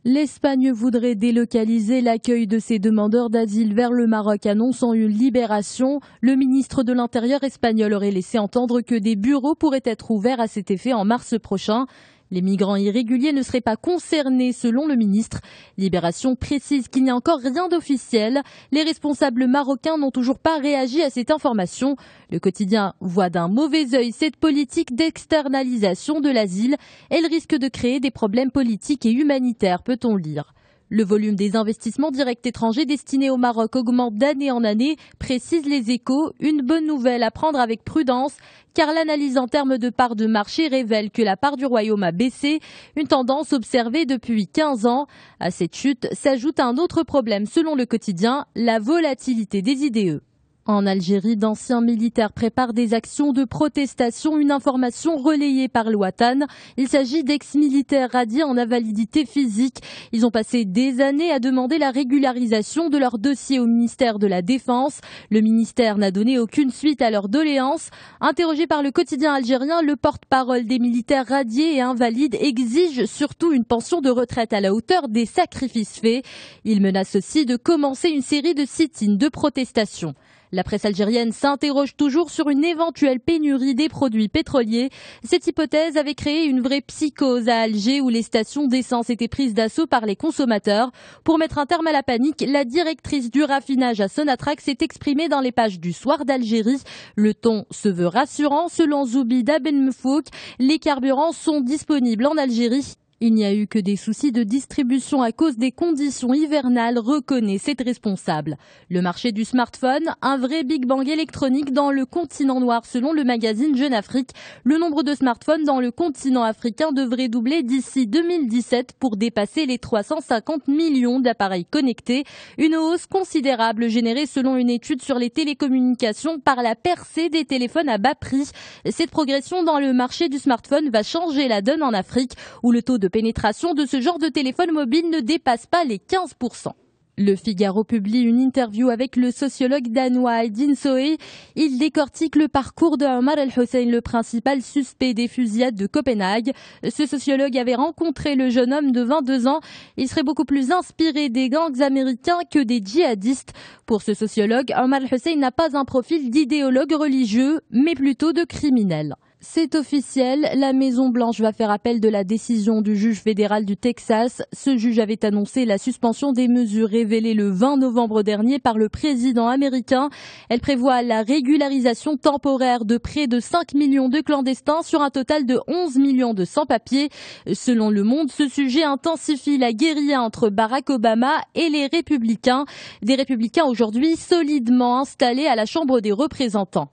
L'Espagne voudrait délocaliser l'accueil de ses demandeurs d'asile vers le Maroc, annonçant une libération. Le ministre de l'Intérieur espagnol aurait laissé entendre que des bureaux pourraient être ouverts à cet effet en mars prochain. Les migrants irréguliers ne seraient pas concernés selon le ministre. Libération précise qu'il n'y a encore rien d'officiel. Les responsables marocains n'ont toujours pas réagi à cette information. Le quotidien voit d'un mauvais œil cette politique d'externalisation de l'asile. Elle risque de créer des problèmes politiques et humanitaires, peut-on lire. Le volume des investissements directs étrangers destinés au Maroc augmente d'année en année, précisent les Échos. Une bonne nouvelle à prendre avec prudence, car l'analyse en termes de part de marché révèle que la part du royaume a baissé, une tendance observée depuis 15 ans. À cette chute s'ajoute un autre problème selon le quotidien, la volatilité des IDE. En Algérie, d'anciens militaires préparent des actions de protestation, une information relayée par l'Ouatan. Il s'agit d'ex-militaires radiés en invalidité physique. Ils ont passé des années à demander la régularisation de leur dossier au ministère de la Défense. Le ministère n'a donné aucune suite à leur doléance. Interrogé par le quotidien algérien, le porte-parole des militaires radiés et invalides exige surtout une pension de retraite à la hauteur des sacrifices faits. Il menace aussi de commencer une série de sit-ins de protestation. La presse algérienne s'interroge toujours sur une éventuelle pénurie des produits pétroliers. Cette hypothèse avait créé une vraie psychose à Alger où les stations d'essence étaient prises d'assaut par les consommateurs. Pour mettre un terme à la panique, la directrice du raffinage à Sonatrach s'est exprimée dans les pages du Soir d'Algérie. Le ton se veut rassurant. Selon Zoubida Ben Mfouk, les carburants sont disponibles en Algérie. Il n'y a eu que des soucis de distribution à cause des conditions hivernales, reconnaît cette responsable. Le marché du smartphone, un vrai Big Bang électronique dans le continent noir selon le magazine Jeune Afrique. Le nombre de smartphones dans le continent africain devrait doubler d'ici 2017 pour dépasser les 350 millions d'appareils connectés. Une hausse considérable générée selon une étude sur les télécommunications par la percée des téléphones à bas prix. Cette progression dans le marché du smartphone va changer la donne en Afrique où le taux de pénétration de ce genre de téléphone mobile ne dépasse pas les 15%. Le Figaro publie une interview avec le sociologue danois Edin Soe. Il décortique le parcours de Omar El-Hussein, le principal suspect des fusillades de Copenhague. Ce sociologue avait rencontré le jeune homme de 22 ans. Il serait beaucoup plus inspiré des gangs américains que des djihadistes. Pour ce sociologue, Omar El-Hussein n'a pas un profil d'idéologue religieux, mais plutôt de criminel. C'est officiel, la Maison-Blanche va faire appel de la décision du juge fédéral du Texas. Ce juge avait annoncé la suspension des mesures révélées le 20 novembre dernier par le président américain. Elle prévoit la régularisation temporaire de près de 5 millions de clandestins sur un total de 11 millions de sans-papiers. Selon Le Monde, ce sujet intensifie la guérilla entre Barack Obama et les républicains. Des républicains aujourd'hui solidement installés à la Chambre des représentants.